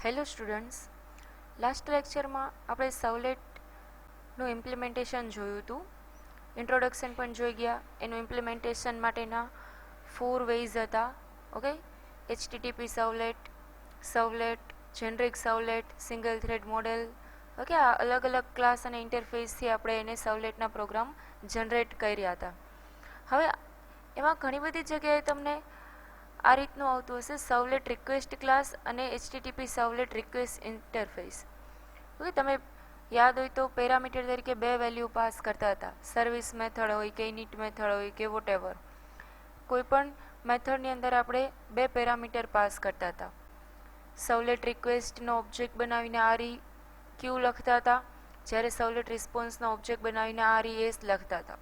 Hello students, last લેક્ચરમાં આપણે સવલેટનું implementation જોયું હતું. ઇન્ટ્રોડક્શન પણ જોઈ ગયા. એનું ઇમ્પ્લિમેન્ટેશન માટેના 4 વેઝ હતા. Okay, HTTP servlet, servlet, generic servlet, single thread model. Okay, આ અલગ અલગ ક્લાસ અને ઇન્ટરફેસથી આપણે એને સવલેટના પ્રોગ્રામ જનરેટ કર્યા હતા. હવે એમાં ઘણી બધી જગ્યાએ તમને આ રીતનું આવતું હશે: સવલેટ રિક્વેસ્ટ ક્લાસ અને HTTP servlet request interface. Okay, તમે યાદ હોય તો પેરામીટર તરીકે 2 વેલ્યુ પાસ કરતા હતા. સર્વિસ મેથડ હોય કે ઇનિટ મેથડ હોય કે વોટેવર, કોઈ પણ મેથડની અંદર આપણે 2 પેરામીટર પાસ કરતા હતા. સવલેટ રિક્વેસ્ટનો ઓબ્જેક્ટ બનાવીને REQ લખતા હતા, જ્યારે સવલેટ રિસ્પોન્સનો ઓબ્જેક્ટ બનાવીને RES લખતા હતા.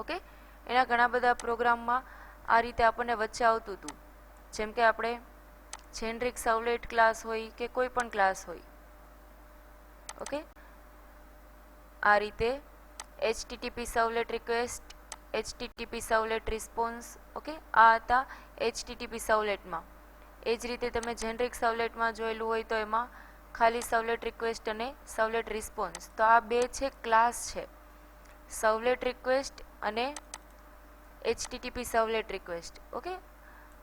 ઓકે, એના ઘણા બધા પ્રોગ્રામમાં આ રીતે આપણને વચ્ચે આવતું હતું. જેમ કે આપણે જેનરિક સવલેટ ક્લાસ હોય કે કોઈ પણ ક્લાસ હોય, ઓકે, આ રીતે HTTP servlet request, HTTP servlet response. Okay, આ હતા HTTP સવલેટમાં. એ જ રીતે તમે જેનરિક સવલેટમાં જોયેલું હોય તો એમાં ખાલી સવલેટ રિક્વેસ્ટ અને સવલેટ રિસ્પોન્સ. તો આ બે છે ક્લાસ છે, સવલેટ રિક્વેસ્ટ અને HTTP servlet request. Okay,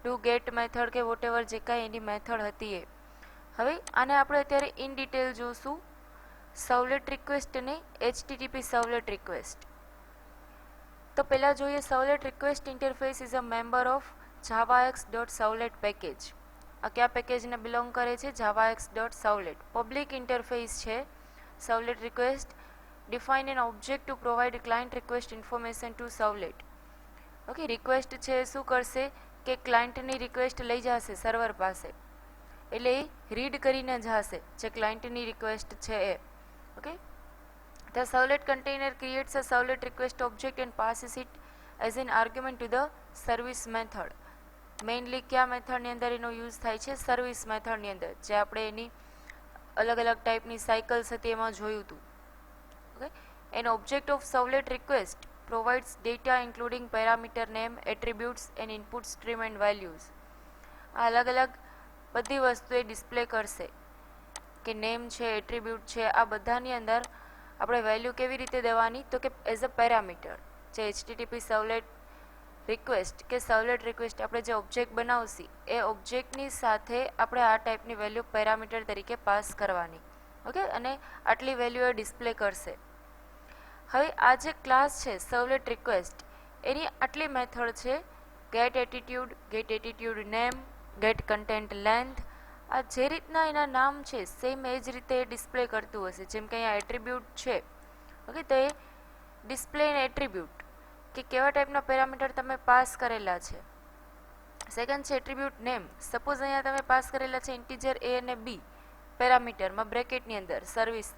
do get method કે વોટેવર જે કાંઈ એની મેથડ હતી એ. હવે આને આપણે અત્યારે ઇન ડિટેલ જોશું, સવલેટ રિક્વેસ્ટ અને HTTP સવલેટ રિક્વેસ્ટ. તો પહેલાં જોઈએ, servlet request interface is a member of javax.સવલેટ પેકેજ. આ કયા પેકેજને બિલોંગ કરે છે? javax.સવલેટ. પબ્લિક ઇન્ટરફેસ છે servlet request. Define an object to provide client request information to servlet. Okay, request છે શું કરશે કે ક્લાયન્ટની રિક્વેસ્ટ લઈ જશે સર્વર પાસે, એટલે એ રીડ કરીને જશે જે ક્લાયન્ટની રિક્વેસ્ટ છે એ. Okay, the servlet container creates a servlet request object and passes it as an argument to the service method. Mainly કયા મેથડની અંદર એનો યુઝ થાય છે? સર્વિસ મેથડની અંદર, જે આપણે એની અલગ અલગ ટાઈપની સાયકલ્સ હતી એમાં જોયું હતું. Okay, an object of servlet request provides data including parameter name, attributes and input stream and values. આ અલગ અલગ બધી વસ્તુ એ ડિસ્પ્લે કરશે કે નેમ છે, એટ્રીબ્યુટ છે, આ બધાની અંદર આપણે વેલ્યુ કેવી રીતે દેવાની? તો કે એઝ અ પેરામીટર. જે HTTP સવલેટ રિક્વેસ્ટ કે સવલેટ રિક્વેસ્ટ આપણે જે ઓબ્જેક્ટ બનાવશી એ ઓબ્જેક્ટની સાથે આપણે આ ટાઈપની વેલ્યુ પેરામીટર તરીકે પાસ કરવાની. ઓકે, અને આટલી વેલ્યુ એ ડિસ્પ્લે કરશે. હવે આ જે ક્લાસ છે સવલેટ રિક્વેસ્ટ, એની આટલી મેથડ છે: ગેટ એટીટ્યુડ નેમ, ગેટ કન્ટેન્ટ લેન્થ. આ જે રીતના એના નામ છે સેમ એ જ રીતે ડિસ્પ્લે કરતું હશે. જેમ કે અહીંયા એટ્રીબ્યુટ છે, ઓકે, તો એ ડિસ્પ્લે એન એટ્રીબ્યુટ કે કેવા ટાઈપના પેરામીટર તમે પાસ કરેલા છે. સેકન્ડ છે એટ્રીબ્યુટ નેમ. સપોઝ અહીંયા તમે પાસ કરેલા છે ઇન્ટીજર A અને B પેરામીટરમાં બ્રેકેટની અંદર, સર્વિસ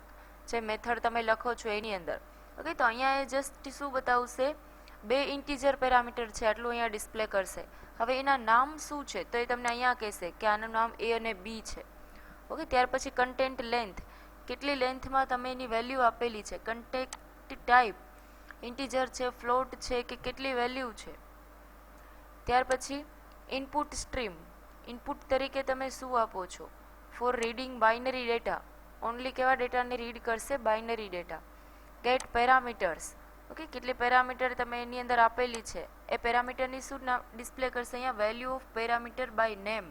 જે મેથડ તમે લખો છો એની અંદર. ઓકે, તો અહીંયા એ જસ્ટ શું બતાવશે? 2 ઇન્ટીજર પેરામીટર છે આટલું અહીંયા ડિસ્પ્લે કરશે. હવે એના નામ શું છે તો એ તમને અહીંયા કહેશે કે આનું નામ A અને B છે. ઓકે, ત્યાર પછી કન્ટેન્ટ લેન્થ, કેટલી લેન્થમાં તમે એની વેલ્યુ આપેલી છે. કન્ટેન્ટ ટાઈપ, ઇન્ટીજર છે, ફ્લોટ છે કે કેટલી વેલ્યુ છે. ત્યાર પછી ઇનપુટ સ્ટ્રીમ, ઇનપુટ તરીકે તમે શું આપો છો? For reading binary data, only કેવા ડેટાને રીડ કરશે? Binary data. Get parameters, okay, કેટલી પેરામીટર તમે એની અંદર આપેલી છે એ પેરામીટરની શું ડિસ્પ્લે કરશે? અહીંયા value of parameter by name,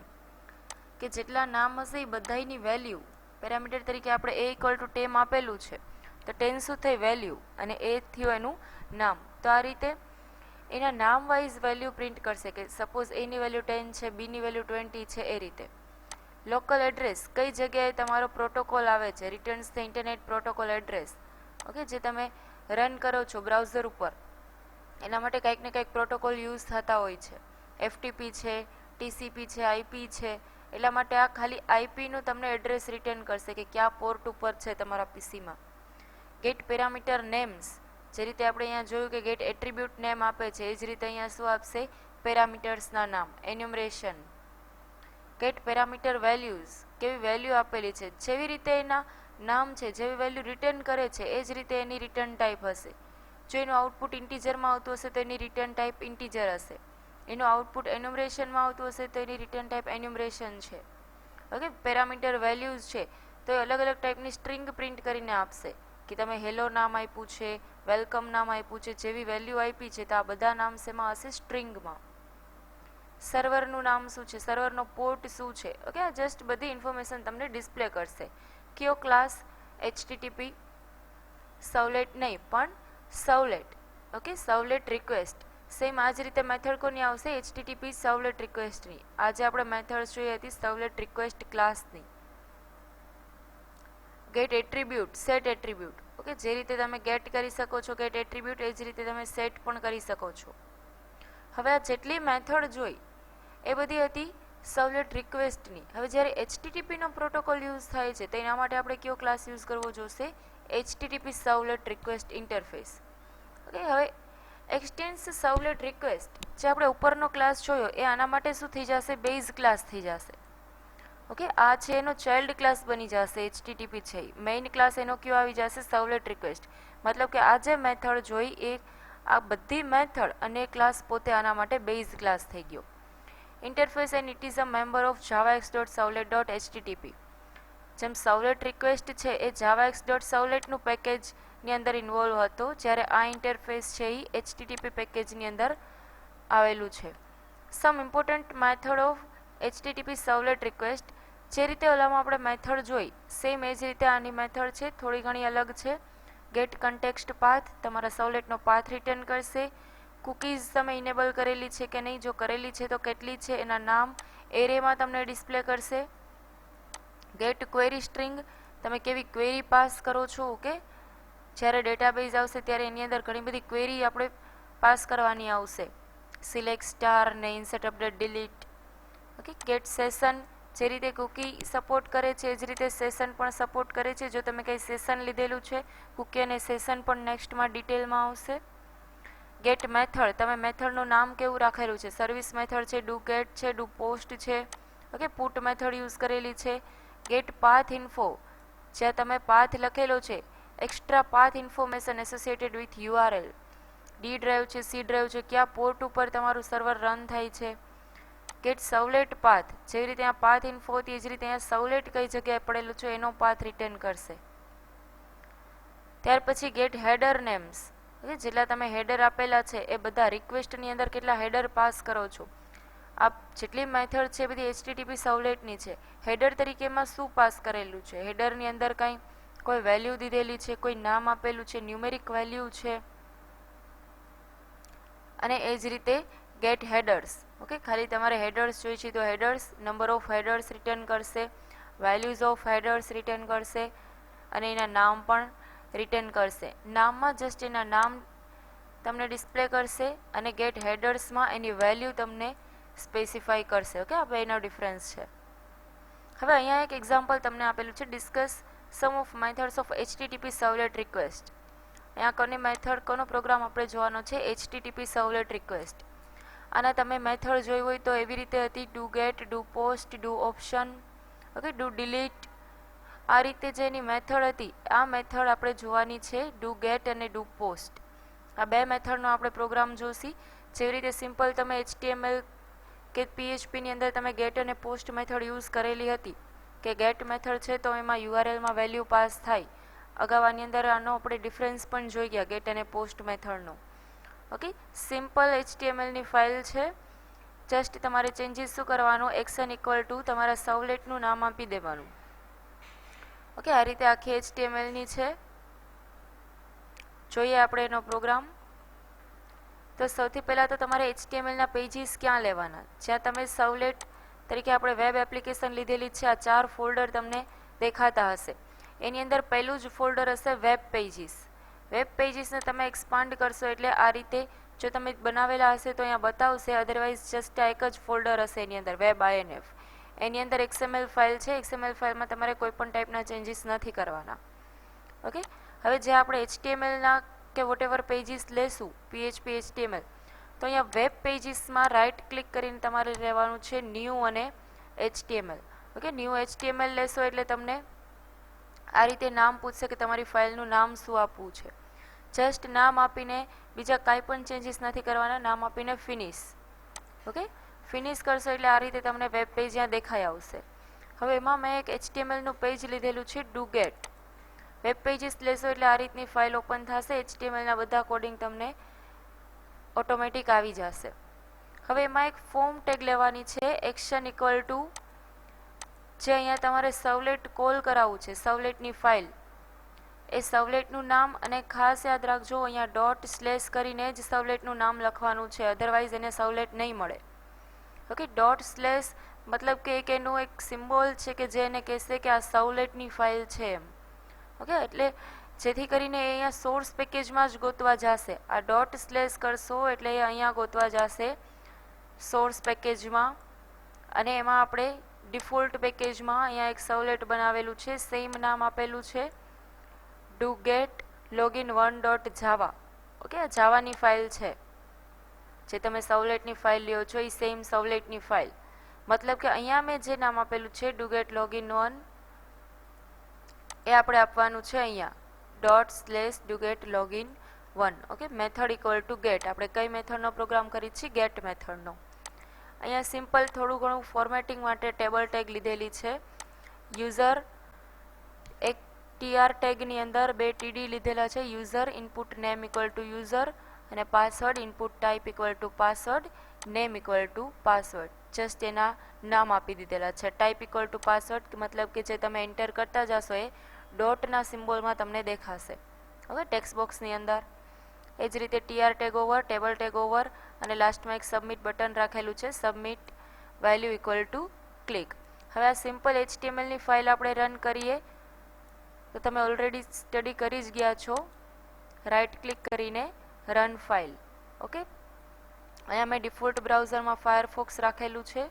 કે જેટલા નામ હશે એ બધાની વેલ્યુ પેરામીટર તરીકે આપણે A = 10 આપેલું છે તો 10 શું થઈ? વેલ્યુ, અને A થયું એનું નામ. તો આ રીતે એના નામ વાઇઝ વેલ્યુ પ્રિન્ટ કરશે કે સપોઝ A ની વેલ્યુ 10 છે, B ની વેલ્યુ 20 છે, એ રીતે. લોકલ એડ્રેસ, કઈ જગ્યાએ તમારો પ્રોટોકોલ આવે છે, returns the internet protocol address. Okay, જે તમે રન કરો છો બ્રાઉઝર ઉપર, એના માટે કંઈક ને કંઈક પ્રોટોકોલ યુઝ થતા હોય છે. FTP છે, TCP છે, IP છે. એટલા માટે આ ખાલી IPનું તમને એડ્રેસ રિટર્ન કરશે કે કયા પોર્ટ ઉપર છે તમારા પીસીમાં. ગેટ પેરામીટર નેમ્સ, જે રીતે આપણે અહીંયા જોયું કે ગેટ એટ્રીબ્યુટ નેમ આપે છે એ જ રીતે અહીંયા શું આપશે? પેરામીટર્સના નામ, એન્યુમરેશન. ગેટ પેરામીટર વેલ્યુઝ, કેવી વેલ્યુ આપેલી છે, જેવી રીતે એના નામ છે, જેવી વેલ્યુ રિટર્ન કરે છે એ જ રીતે એની રિટર્ન ટાઈપ હશે. જો એનું આઉટપુટ ઇન્ટીજરમાં આવતું હશે તો એની રિટર્ન ટાઈપ ઇન્ટીજર હશે. એનું આઉટપુટ એન્યુમરેશનમાં આવતું હશે તો એની રિટર્ન ટાઈપ એન્યુમરેશન છે. ઓકે, પેરામીટર વેલ્યુઝ છે તો એ અલગ અલગ ટાઈપની સ્ટ્રિંગ પ્રિન્ટ કરીને આપશે કે તમે હેલો નામ આપ્યું છે, વેલકમ નામ આપ્યું છે, જેવી વેલ્યુ આપી છે તો આ બધા નામ શેમાં હશે? સ્ટ્રિંગમાં. સર્વરનું નામ શું છે, સર્વરનો પોર્ટ શું છે, ઓકે, આ જસ્ટ બધી ઇન્ફોર્મેશન તમને ડિસ્પ્લે કરશે. કયો ક્લાસ? HTTP સર્વલેટ નહીં પણ સર્વલેટ, ઓકે, સર્વલેટ રિક્વેસ્ટ. સેમ આ જ રીતે મેથડ કોની આવશે? HTTP સર્વલેટ રિક્વેસ્ટની. આજે આપણે મેથડ જોઈ હતી સર્વલેટ રિક્વેસ્ટ ક્લાસની. Get attribute, set attribute, okay, જે રીતે તમે ગેટ કરી શકો છો ગેટ એટ્રીબ્યુટ, એ જ રીતે તમે સેટ પણ કરી શકો છો. હવે આ જેટલી મેથડ જોઈ એ બધી હતી સર્વલેટ રિક્વેસ્ટની. હવે જ્યારે HTTPનો પ્રોટોકોલ યુઝ થાય છે તો એના માટે આપણે કયો ક્લાસ યુઝ કરવો જોશે? HTTP servlet request interface. Okay, હવે એક્સટેન્સ સર્વલેટ રિક્વેસ્ટ જે આપણે ઉપરનો ક્લાસ જોયો એ આના માટે શું થઈ જશે? બેઝ ક્લાસ થઈ જશે. ઓકે, આ છે એનો ચાઇલ્ડ ક્લાસ બની જશે. HTTP છે મેઇન ક્લાસ, એનો કયો આવી જશે? સર્વલેટ રિક્વેસ્ટ. મતલબ કે આ જે મેથડ જોઈ એ આ બધી મેથડ અને ક્લાસ પોતે આના માટે બેઝ ક્લાસ થઈ ગયો. Interface and it is a member of javax.servlet.http. જેમ સર્વલેટ રિક્વેસ્ટ છે એ javax.servletનું પેકેજની અંદર ઇન્વોલ્વ હતો, જ્યારે આ ઇન્ટરફેસ છે એ HTTP પેકેજની અંદર આવેલું છે. Some important method of HTTP servlet request. જે રીતે ઓલામાં આપણે મેથડ જોઈ સેમ એ જ રીતે આની મેથડ છે, થોડી ઘણી અલગ છે. ગેટ કન્ટેક્સ્ટ પાથ, તમારા સર્વલેટનો પાથ રિટર્ન કરશે. કુકીઝ તમે ઇનેબલ કરેલી છે કે નહીં, જો કરેલી છે તો કેટલી છે, એના નામ એરેમાં તમને ડિસ્પ્લે કરશે. ગેટ ક્વેરી સ્ટ્રિંગ, તમે કેવી ક્વેરી પાસ કરો છો, ઓકે, જ્યારે ડેટાબેઝ આવશે ત્યારે એની અંદર ઘણી બધી ક્વેરી આપણે પાસ કરવાની આવશે. સિલેક્ટ સ્ટાર ને insert update delete. Okay, get session, જે રીતે કુકી સપોર્ટ કરે છે એ જ રીતે સેશન પણ સપોર્ટ કરે છે. જો તમે કંઈ સેશન લીધેલું છે કુકી અને સેશન પણ નેક્સ્ટમાં ડિટેલમાં આવશે. ગેટ મેથડ, તમે મેથડનું નામ કેવું રાખેલું છે? સર્વિસ મેથડ છે, ડુ ગેટ છે, ડુ પોસ્ટ છે, ઓકે, પુટ મેથડ યુઝ કરેલી છે. ગેટ પાથ ઇન્ફો, જ્યાં તમે પાથ લખેલો છે, extra path information associated with URL. D drive છે, સી ડ્રાઈવ છે, કયા પોર્ટ ઉપર તમારું સર્વર રન થાય છે. ગેટ સર્વલેટ પાથ, જેવી રીતે અહીંયા પાથ ઇન્ફો હતી એ જ રીતે અહીંયા સર્વલેટ કઈ જગ્યાએ પડેલું છે એનો પાથ રિટર્ન કરશે. ત્યાર પછી ગેટ હેડર નેમ્સ, ઓકે, જેટલા તમે હેડર આપેલા છે એ બધા રિક્વેસ્ટની અંદર કેટલા હેડર પાસ કરો છો. આ જેટલી મેથડ છે બધી HTTP સર્વલેટની છે. હેડર તરીકેમાં શું પાસ કરેલું છે? હેડરની અંદર કાંઈ કોઈ વેલ્યુ દીધેલી છે, કોઈ નામ આપેલું છે, ન્યુમેરિક વેલ્યુ છે. અને એ જ રીતે ગેટ હેડર્સ, ઓકે, ખાલી તમારે હેડર્સ જોઈએ છે તો headers, number of headers return કરશે, વેલ્યુઝ ઓફ હેડર્સ રિટર્ન કરશે અને એના નામ પણ રિટર્ન કરશે. નામમાં જસ્ટ એના નામ તમને ડિસ્પ્લે કરશે અને ગેટ હેડર્સમાં એની વેલ્યુ તમને સ્પેસિફાઈ કરશે. ઓકે, આ બેનો ડિફરન્સ છે. હવે અહીંયા એક એક્ઝામ્પલ તમને આપેલું છે, discuss some of methods of HTTP servlet request. અહીંયા કોની મેથડ, કોનો પ્રોગ્રામ આપણે જોવાનો છે? HTTP servlet request. આના તમે મેથડ જોઈ હોય તો એવી રીતે હતી, do get, do post, do option, okay, do delete. આ રીતે જે એની મેથડ હતી આ મેથડ આપણે જોવાની છે, ડુ ગેટ અને ડુ પોસ્ટ. આ બે મેથડનો આપણે પ્રોગ્રામ જોશી. જેવી રીતે સિમ્પલ તમે HTML કે PHPની અંદર તમે ગેટ અને પોસ્ટ મેથડ યુઝ કરેલી હતી કે ગેટ મેથડ છે તો એમાં URLમાં વેલ્યુ પાસ થાય. અગાઉ આની અંદર આનો આપણે ડિફરન્સ પણ જોઈ ગયા ગેટ અને પોસ્ટ મેથડનો. ઓકે, સિમ્પલ HTMLની ફાઇલ છે, જસ્ટ તમારે ચેન્જીસ શું કરવાનું? એક્શન ઇક્વલ ટુ તમારા સર્વલેટનું નામ આપી દેવાનું. ઓકે, આ રીતે આખી HTMLની છે. જોઈએ આપણે એનો પ્રોગ્રામ. તો સૌથી પહેલાં તો તમારે HTMLના પેજીસ ક્યાં લેવાના? જ્યાં તમે સર્વલેટ તરીકે આપણે વેબ એપ્લિકેશન લીધેલી છે આ 4 ફોલ્ડર તમને દેખાતા હશે. એની અંદર પહેલું જ ફોલ્ડર હશે વેબ પેજીસ. વેબ પેજીસને તમે એક્સપાન્ડ કરશો એટલે આ રીતે જો તમે બનાવેલા હશે તો અહીંયા બતાવશે, અધરવાઇઝ જસ્ટ આ એક જ ફોલ્ડર હશે એની અંદર વેબ INF. એની અંદર XML ફાઇલ છે. XML ફાઇલમાં તમારે કોઈ પણ ટાઈપના ચેન્જીસ નથી કરવાના. ઓકે, હવે જે આપણે HTMLના કે વોટેવર પેજીસ લેશું PHP HTML, તો અહીંયા વેબ પેજીસમાં રાઇટ ક્લિક કરીને તમારે રહેવાનું છે ન્યૂ અને HTML. ઓકે, ન્યૂ HTML લેશો એટલે તમને આ રીતે નામ પૂછશે કે તમારી ફાઇલનું નામ શું આપવું છે. જસ્ટ નામ આપીને બીજા કાંઈ પણ ચેન્જીસ નથી કરવાના, નામ આપીને ફિનિશ. ઓકે, ફિનિશ કરશો એટલે આ રીતે તમને વેબ પેજ અહીંયા દેખાઈ આવશે. હવે એમાં મેં એક HTMLનું પેજ લીધેલું છે ડુગેટ. વેબ પેજીસ લેશો એટલે આ રીતની ફાઇલ ઓપન થશે. HTMLના બધા કોડિંગ તમને ઓટોમેટિક આવી જશે. હવે એમાં એક ફોર્મ ટેગ લેવાની છે એક્શન ઇક્વલ ટુ જે અહીંયા તમારે સર્વલેટ કોલ કરાવવું છે, સર્વલેટની ફાઇલ, એ સર્વલેટનું નામ, અને ખાસ યાદ રાખજો અહીંયા ડોટ સ્લેશ કરીને જ સર્વલેટનું નામ લખવાનું છે, અધરવાઇઝ એને સર્વલેટ નહીં મળે. ઓકે, ડોટ સ્લેશ મતલબ કે એક એનું એક સિમ્બોલ છે કે જે એને કહેશે કે આ સર્વલેટની ફાઇલ છે એમ. ઓકે, એટલે જેથી કરીને એ અહીંયા સોર્સ પેકેજમાં જ ગોતવા જશે. આ ડોટ સ્લેશ કરશો એટલે એ અહીંયા ગોતવા જશે સોર્સ પેકેજમાં, અને એમાં આપણે ડિફોલ્ટ પેકેજમાં અહીંયા એક સર્વલેટ બનાવેલું છે, સેમ નામ આપેલું છે ડુગેટ login1.java. ઓકે, આ જાવાની ફાઇલ છે જે તમે સર્વલેટની ફાઇલ લ્યો છો, એ સેમ સર્વલેટની ફાઇલ. મતલબ કે અહીંયા મેં જે નામ આપેલું છે ડુગેટ login1 એ આપણે આપવાનું છે અહીંયા dot slash do get login1. Okay, method equal to get. આપણે કઈ મેથડનો પ્રોગ્રામ કરી છીએ? ગેટ મેથડનો. અહીંયા સિમ્પલ થોડું ઘણું ફોર્મેટિંગ માટે ટેબલ ટેગ લીધેલી છે. યુઝર એક TR ટેગની અંદર 2 TD લીધેલા છે. User input name equal to user અને password input type equal to password, name equal to password. Just એના નામ આપી દીધેલા છે. ટાઈપ ઇક્વલ ટુ પાસવર્ડ મતલબ કે જે તમે એન્ટર કરતા જશો એ ડોટના સિમ્બોલમાં તમને દેખાશે. ઓકે, ટેક્સ્ટ બોક્સની અંદર. એ જ રીતે TR tag over, table tag over, અને લાસ્ટમાં એક સબમિટ બટન રાખેલું છે, submit value equal to click. હવે આ સિમ્પલ HTMLની ફાઇલ આપણે રન કરીએ તો તમે ઓલરેડી સ્ટડી કરી જ ગયા છો. રાઇટ ક્લિક કરીને રન ફાઇલ. ઓકે, અહીંયા મેં ડિફોલ્ટ બ્રાઉઝરમાં ફાયરફોક્સ રાખેલું છે.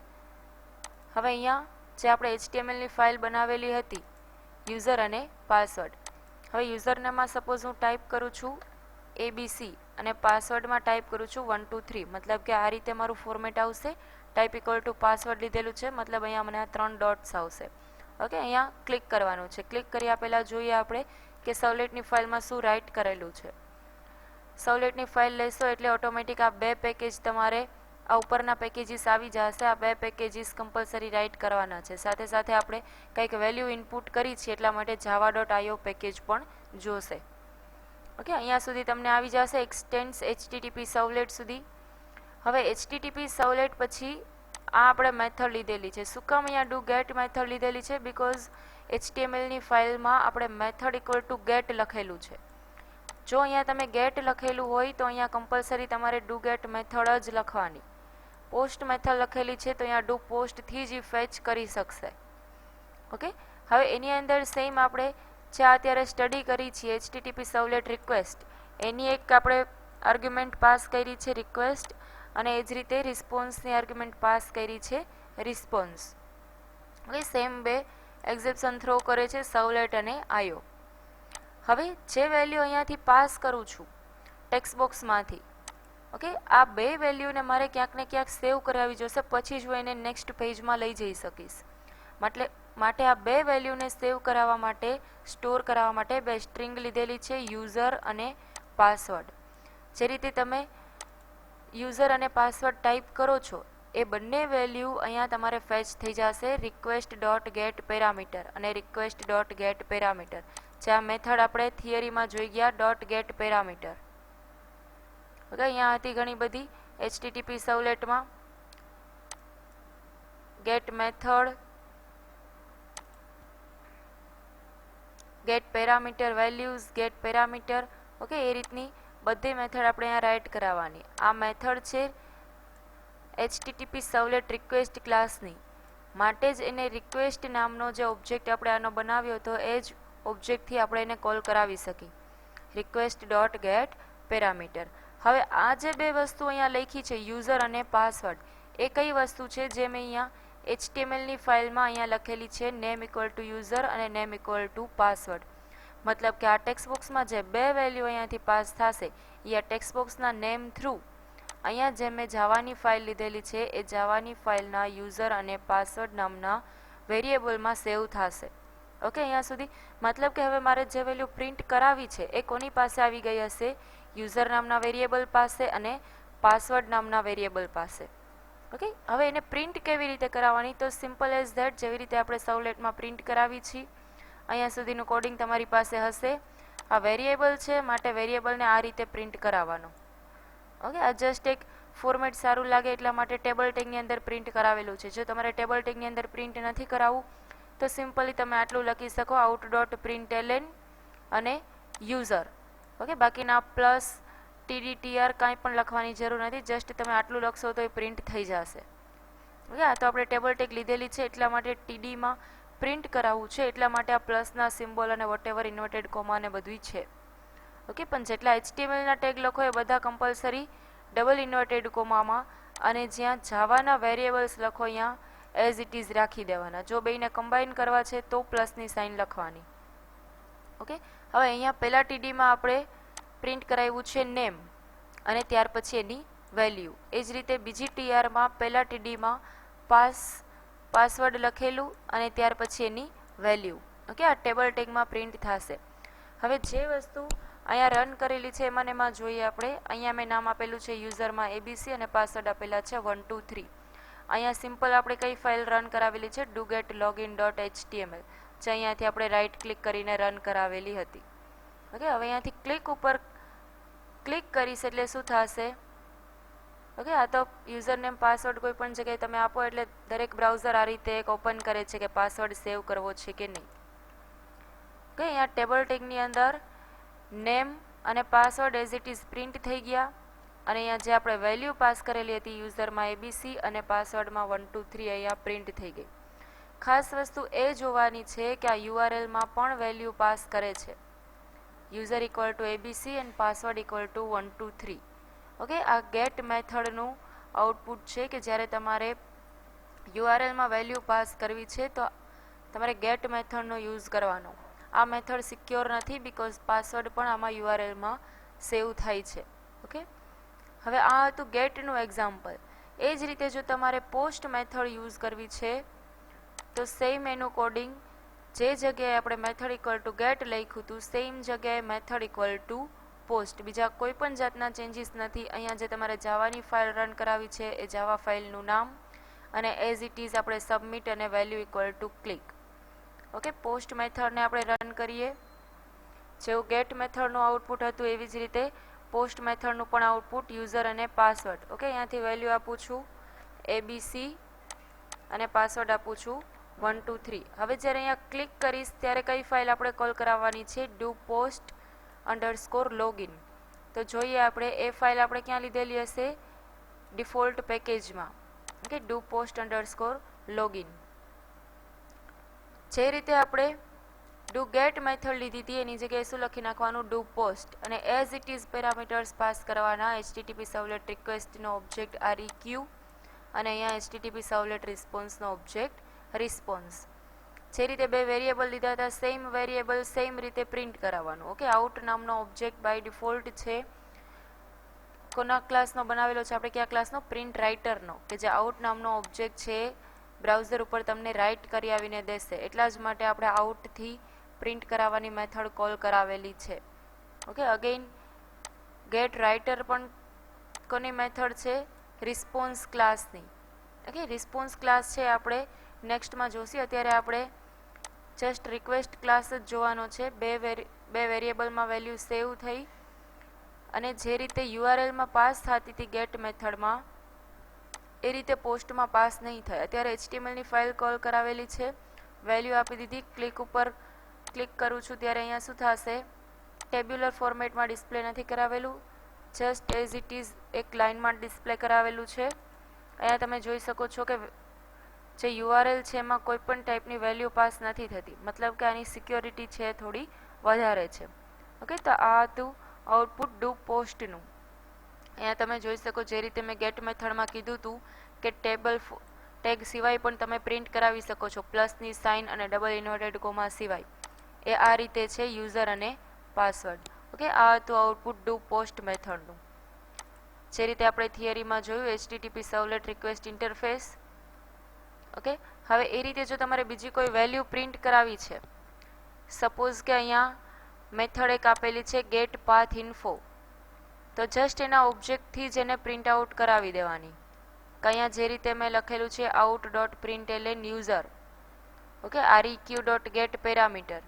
હવે અહીંયા જે આપણે HTMLની ફાઇલ બનાવેલી હતી યુઝર અને પાસવર્ડ, હવે યુઝરનેમમાં સપોઝ હું ટાઈપ કરું છું ABC અને પાસવર્ડમાં ટાઈપ કરું છું 1 2 3, મતલબ કે આ રીતે મારું ફોર્મેટ આવશે. ટાઈપ ઇક્વલ ટુ પાસવર્ડ લીધેલું છે, મતલબ અહીંયા મને આ 3 ડોટ્સ આવશે. ઓકે, અહીંયા ક્લિક કરવાનું છે. ક્લિક કર્યા પહેલાં જોઈએ આપણે કે સર્વલેટની ફાઇલમાં શું રાઇટ કરેલું છે. સર્વલેટની ફાઇલ લેશો એટલે ઓટોમેટિક આ 2 પેકેજ તમારે આ ઉપરના પેકેજીસ આવી જશે. આ 2 પેકેજીસ કમ્પલસરી રાઇટ કરવાના છે. સાથે સાથે આપણે કંઈક વેલ્યુ ઇનપુટ કરી છે એટલા માટે java.io પેકેજ પણ જોશે. ઓકે, અહીંયા સુધી તમને આવી જશે એક્સટેન્ડ્સ HTTP સર્વલેટ સુધી. હવે HTTP સર્વલેટ પછી આ આપણે મેથડ લીધેલી છે. શું કામ અહીંયા ડુ ગેટ મેથડ લીધેલી છે? બીકોઝ HTMLની ફાઇલમાં આપણે મેથડ ઇક્વલ ટુ ગેટ લખેલું છે. જો અહીંયા તમે ગેટ લખેલું હોય તો અહીંયા કમ્પલસરી તમારે ડુ ગેટ મેથડ જ લખવાની. પોસ્ટ મેથડ લખેલી છે તો અહીંયા ડુ પોસ્ટથી જ ફેચ કરી શકશે. ઓકે, હવે એની અંદર સેમ આપણે જે અત્યારે સ્ટડી કરી છીએ HTTP સર્વલેટ રિક્વેસ્ટ, એની એક આપણે આર્ગ્યુમેન્ટ પાસ કરી છે રિક્વેસ્ટ, અને એ જ રીતે રિસ્પોન્સની આર્ગ્યુમેન્ટ પાસ કરી છે response. Okay, same 2 exception throw કરે છે સર્વલેટ અને IO. હવે જે વેલ્યુ અહીંયાથી પાસ કરું છું ટેક્સ્ટ બોક્સમાંથી, ઓકે, આ 2 વેલ્યુને મારે ક્યાંક ને ક્યાંક સેવ કરાવી જોશે, પછી જ હું એને નેક્સ્ટ પેજમાં લઈ જઈ શકીશ. માટે આ 2 વેલ્યુને સેવ કરાવવા માટે, સ્ટોર કરાવવા માટે 2 સ્ટ્રિંગ લીધેલી છે યુઝર અને પાસવર્ડ. જે રીતે તમે યુઝર અને પાસવર્ડ ટાઈપ કરો છો એ બંને વેલ્યુ અહીંયા તમારે ફેચ થઈ જશે રિક્વેસ્ટ ડોટ ગેટ પેરામીટર અને રિક્વેસ્ટ ડોટ ગેટ પેરામીટર. જે આ મેથડ આપણે થિયરીમાં જોઈ ગયા ડોટ ગેટ પેરામીટર. ઓકે, અહીંયા હતી ઘણી બધી HTTP સર્વલેટમાં get method, get parameter values, get parameter. Okay, એ રીતની બધી મેથડ આપણે અહીંયા રાઇટ કરાવવાની. આ મેથડ છે HTTP સર્વલેટ રિક્વેસ્ટ ક્લાસની, માટે જ એને રિક્વેસ્ટ નામનો જે ઓબ્જેક્ટ આપણે આનો બનાવ્યો હતો એ જ ઓબ્જેક્ટથી આપણે એને કોલ કરાવી શકીએ, રિક્વેસ્ટ ડોટ ગેટ પેરામીટર. હવે આ જે 2 વસ્તુ અહીંયા લખી છે યુઝર અને પાસવર્ડ, એ કઈ વસ્તુ છે જે મેં અહીંયા HTMLની ફાઇલમાં અહીંયા લખેલી છે નેમ ઇક્વલ ટુ યુઝર અને નેમ ઇક્વલ ટુ પાસવર્ડ. મતલબ કે આ ટેક્સ્ટ બોક્સમાં જે 2 વેલ્યુ અહીંયાથી પાસ થશે એ આ ટેક્સ્ટ બોક્સના નેમ થ્રુ અહીંયા જે મેં જાવાની ફાઇલ લીધેલી છે એ જાવાની ફાઇલના યુઝર અને પાસવર્ડ નામના વેરિયેબલમાં સેવ થશે. ઓકે, અહીંયા સુધી. મતલબ કે હવે મારે જે વેલ્યુ પ્રિન્ટ કરાવી છે એ કોની પાસે આવી ગઈ હશે? યુઝર નામના વેરિયેબલ પાસે અને પાસવર્ડ નામના વેરિયેબલ પાસે. ઓકે, હવે એને પ્રિન્ટ કેવી રીતે કરાવવાની, તો સિમ્પલ એઝ ધેટ, જેવી રીતે આપણે સવલેટમાં પ્રિન્ટ કરાવી છીએ અહીંયા સુધીનું કોડિંગ તમારી પાસે હશે. આ વેરિયેબલ છે માટે વેરિયેબલને આ રીતે પ્રિન્ટ કરાવવાનો. ઓકે, આ જસ્ટ એક ફોર્મેટ સારું લાગે એટલા માટે ટેબલ ટેગની અંદર પ્રિન્ટ કરાવેલું છે. જો તમારે ટેબલ ટેગની અંદર પ્રિન્ટ નથી કરાવવું તો સિમ્પલી તમે આટલું લખી શકો, આઉટ ડોટ પ્રિન્ટલન અને યુઝર. ઓકે, બાકીના પ્લસ TDTR કાંઈ પણ લખવાની જરૂર નથી, જસ્ટ તમે આટલું લખશો તો એ પ્રિન્ટ થઈ જશે. ઓકે, આ તો આપણે ટેબલ ટેગ લીધેલી છે એટલા માટે TDમાં પ્રિન્ટ કરાવવું છે એટલા માટે આ પ્લસના સિમ્બોલ અને વોટેવર ઇન્વર્ટેડ કોમા ને બધું છે. ઓકે, પણ જેટલા HTMLના ટેગ લખો એ બધા કમ્પલસરી ડબલ ઇન્વર્ટેડ કોમામાં, અને જ્યાં જાવાના વેરિયેબલ્સ લખો અહીંયા એઝ ઇટ ઇઝ રાખી દેવાના. જો બેયને કમ્બાઈન કરવા છે તો પ્લસની સાઇન લખવાની. ઓકે, હવે અહીંયા પહેલા TDમાં આપણે પ્રિન્ટ કરાવ્યું છે નેમ અને ત્યાર પછી એની વેલ્યુ. એ જ રીતે બીજી TRમાં પહેલા TDમાં પાસવર્ડ લખેલું અને ત્યાર પછી એની વેલ્યુ. ઓકે, આ ટેબલ ટેગમાં પ્રિન્ટ થશે. હવે જે વસ્તુ અહીંયા રન કરેલી છે એમાં જોઈએ આપણે. અહીંયા મેં નામ આપેલું છે યુઝરમાં ABC અને પાસવર્ડ આપેલા છે 1 2 3. અહીંયા સિમ્પલ આપણે કઈ ફાઇલ રન કરાવેલી છે, dogetlogin.html, જે અહીંયાથી આપણે રાઈટ ક્લિક કરીને રન કરાવેલી હતી. ઓકે, હવે અહીંયાથી ક્લિક ઉપર ક્લિક કરીશ એટલે શું થશે, ઓકે, આ તો યુઝર નેમ પાસવર્ડ કોઈ પણ જગ્યાએ તમે આપો એટલે દરેક બ્રાઉઝર આ રીતે એક ઓપન કરે છે કે પાસવર્ડ સેવ કરવો છે કે નહીં. ઓકે, અહીંયા ટેબલ ટેગની અંદર નેમ અને password as it is print થઈ ગયા, અને અહીંયા જે આપણે વેલ્યુ પાસ કરેલી હતી યુઝરમાં ABC અને પાસવર્ડમાં 1 2 3 અહીંયા પ્રિન્ટ થઈ ગઈ. ખાસ વસ્તુ એ જોવાની છે કે આ URLમાં પણ વેલ્યુ પાસ કરે છે, user equal to ABC and password equal to 1 2 3. Okay, આ ગેટ મેથડનું આઉટપુટ છે કે જ્યારે તમારે URLમાં વેલ્યુ પાસ કરવી છે તો તમારે ગેટ મેથડનો યુઝ કરવાનો. આ મેથડ સિક્યોર નથી બીકોઝ પાસવર્ડ પણ આમાં URLમાં સેવ થાય છે. ઓકે, હવે આ હતું ગેટનું એક્ઝામ્પલ. એ જ રીતે જો તમારે પોસ્ટ મેથડ યુઝ કરવી છે તો સેમ એનું કોડિંગ, જે જગ્યાએ આપણે મેથડ ઇક્વલ ટુ ગેટ લખ્યું હતું સેમ જગ્યાએ મેથડ ઇક્વલ ટુ પોસ્ટ. બીજા કોઈ પણ જાતના ચેન્જીસ નથી. અહીંયા જે તમારે જાવાની ફાઇલ રન કરાવી છે એ જાવા ફાઇલનું નામ, અને એઝ ઇટ ઇઝ આપણે સબમિટ અને value equal to click. Okay, post મેથડને આપણે રન કરીએ, જેવું ગેટ મેથડનું આઉટપુટ હતું એવી જ રીતે પોસ્ટ મેથડનું પણ આઉટપુટ યુઝર અને પાસવર્ડ. ઓકે, અહીંયાથી વેલ્યુ આપું છું ABC અને પાસવર્ડ આપું છું 1 2 3. હવે જ્યારે અહીંયા ક્લિક કરીશ ત્યારે કઈ ફાઇલ આપણે કોલ કરાવવાની છે, do_post_login. તો જોઈએ આપણે એ ફાઇલ આપણે ક્યાં લીધેલી હશે, ડિફોલ્ટ પેકેજમાં. Okay, do_post_login. જે રીતે આપણે ડુ ગેટ મેથડ લીધી હતી એની જગ્યાએ શું લખી નાખવાનું, ડુ પોસ્ટ, અને as it is parameters pass કરવાના. HTTP સર્વલેટ રિક્વેસ્ટનો ઓબ્જેક્ટ REQ અને અહીંયા HTTP સર્વલેટ રિસ્પોન્સનો ઓબ્જેક્ટ રિસ્પોન્સ. જે રીતે બે વેરિયેબલ લીધા હતા સેમ વેરિયેબલ સેમ રીતે પ્રિન્ટ કરાવવાનું. ઓકે, આઉટ નામનો ઓબ્જેક્ટ બાય ડિફોલ્ટ છે કોના ક્લાસનો બનાવેલો છે, આપણે કયા ક્લાસનો, પ્રિન્ટ રાઇટરનો, કે જે આઉટ નામનો ઓબ્જેક્ટ છે બ્રાઉઝર ઉપર તમને રાઇટ કરી આવીને દેશે. એટલા જ માટે આપણે આઉટથી પ્રિન્ટ કરાવવાની મેથડ કોલ કરાવેલી છે. ઓકે, અગેઇન ગેટ રાઇટર પણ કોની મેથડ છે, રિસ્પોન્સ ક્લાસની. ઓકે, રિસ્પોન્સ ક્લાસ છે આપણે નેક્સ્ટમાં જોશી. અત્યારે આપણે જસ્ટ રિક્વેસ્ટ ક્લાસ જ જોવાનો છે. બે વેરિયેબલમાં વેલ્યુ સેવ થઈ અને જે રીતે URLમાં પાસ થતી હતી ગેટ મેથડમાં એ રીતે પોસ્ટમાં પાસ નહીં થાય. અત્યારે HTMLની ફાઇલ કોલ કરાવેલી છે, વેલ્યુ આપી દીધી, ક્લિક ઉપર ક્લિક કરું છું ત્યારે અહીંયા શું થશે, ટેબ્યુલર ફોર્મેટમાં ડિસ્પ્લે નથી કરાવેલું, જસ્ટ એઝ ઇટ ઇઝ એક લાઇનમાં ડિસ્પ્લે કરાવેલું છે. અહીંયા તમે જોઈ શકો છો કે જે URL છે એમાં કોઈ પણ ટાઈપની વેલ્યુ પાસ નથી થતી, મતલબ કે આની સિક્યોરિટી છે થોડી વધારે છે. ઓકે, તો આ હતું આઉટપુટ ડુ પોસ્ટનું. અહીંયા તમે જોઈ શકો જે રીતે મેં ગેટ મેથડમાં કીધું હતું કે ટેગ સિવાય પણ તમે પ્રિન્ટ કરાવી શકો છો, પ્લસની સાઇન અને ડબલ ઇન્વર્ટેડ કોમા સિવાય. એ આ રીતે છે યુઝર અને પાસવર્ડ. ઓકે, આ હતું આઉટપુટ ડુ પોસ્ટ મેથડનું. જે રીતે આપણે થિયરીમાં જોયું HTTP servlet request interface. Okay, હવે એ રીતે જો તમારે બીજી કોઈ વેલ્યુ પ્રિન્ટ કરાવી છે, સપોઝ કે અહીંયા મેથડ એક આપેલી છે ગેટ પાથ ઇન્ફો, તો જસ્ટ એના ઓબ્જેક્ટથી જ એને પ્રિન્ટ આઉટ કરાવી દેવાની. કે અહીંયા જે રીતે મેં લખેલું છે out dot println user, okay, REQ dot get parameter,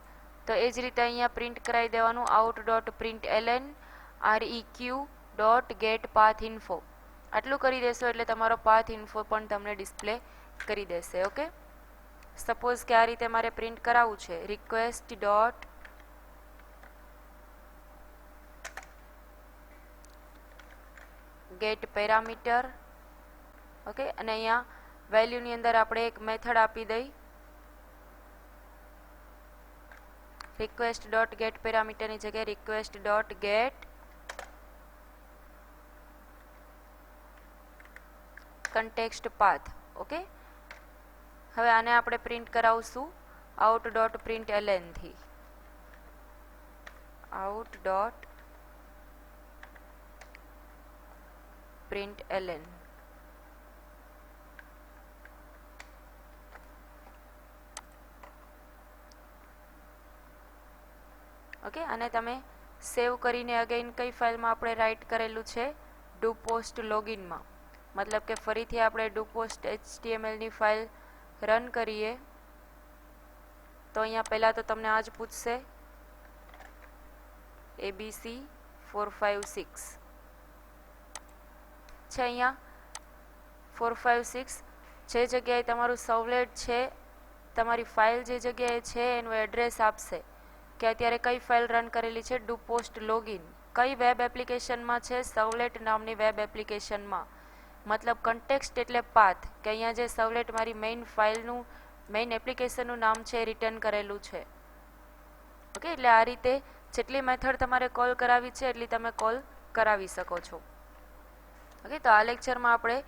okay એ જ રીતે અહીંયા પ્રિન્ટ કરાવી દેવાનું out dot println REQ dot get path info. આટલું કરી દેશો એટલે તમારો પાથ ઇન્ફો પણ તમને ડિસ્પ્લે કરી દેશે. ઓકે, સપોઝ કે આ રીતે મારે પ્રિન્ટ કરાવવું છે request dot get parameter, okay, અને અહીંયા વેલ્યુની અંદર આપણે એક મેથડ આપી દઈ રિક્વેસ્ટ ડોટ ગેટ પેરામીટરની જગ્યાએ request dot get context path. Okay, હવે આને આપણે પ્રિન્ટ કરાવશું આઉટ ડોટ પ્રિન્ટલન થી, આઉટ ડોટ પ્રિન્ટલન. ઓકે, અને તમે સેવ કરીને અગેન કઈ ફાઇલમાં આપણે રાઇટ કરેલું છે ડુ પોસ્ટ લોગિનમાં, મતલબ કે ફરીથી આપણે ડુ પોસ્ટ HTML ની ફાઇલ રન કરીએ તો અહીંયા પહેલાં તો તમને આ જ પૂછશે ABC456 છે. અહીંયા 456 જે જગ્યાએ તમારું સર્વલેટ છે, તમારી ફાઇલ જે જગ્યાએ છે એનું એડ્રેસ આપશે કે અત્યારે કઈ ફાઇલ રન કરેલી છે ડુ પોસ્ટ લોગિન, કઈ વેબ એપ્લિકેશનમાં છે, સર્વલેટ નામની વેબ એપ્લિકેશનમાં. મતલબ કન્ટેક્સ્ટ એટલે પાથ, કે અહીંયા જે સર્વલેટ મારી મેઇન ફાઇલનું મેઇન એપ્લિકેશનનું નામ છે એ રિટર્ન કરેલું છે. ઓકે, એટલે આ રીતે જેટલી મેથડ તમારે કોલ કરાવી છે એટલી તમે કોલ કરાવી શકો છો. ઓકે, તો આ લેક્ચરમાં આપણે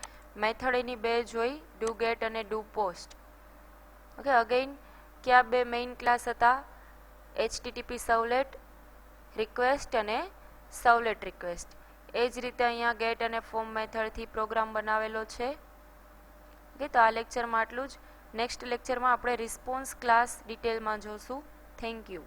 મેથડ એની બે જોઈ, ડુ ગેટ અને ડુ પોસ્ટ. ઓકે, અગેઇન કયા બે મેઇન ક્લાસ હતા, HTTP સર્વલેટ રિક્વેસ્ટ અને સર્વલેટ રિક્વેસ્ટ. એ જ રીતે અહીંયા ગેટ અને ફોર્મ મેથડથી પ્રોગ્રામ બનાવેલો છે. ઓકે, તો આ લેક્ચરમાં આટલું જ. નેક્સ્ટ લેક્ચરમાં આપણે રિસ્પોન્સ ક્લાસ ડિટેલમાં જોશું. Thank you.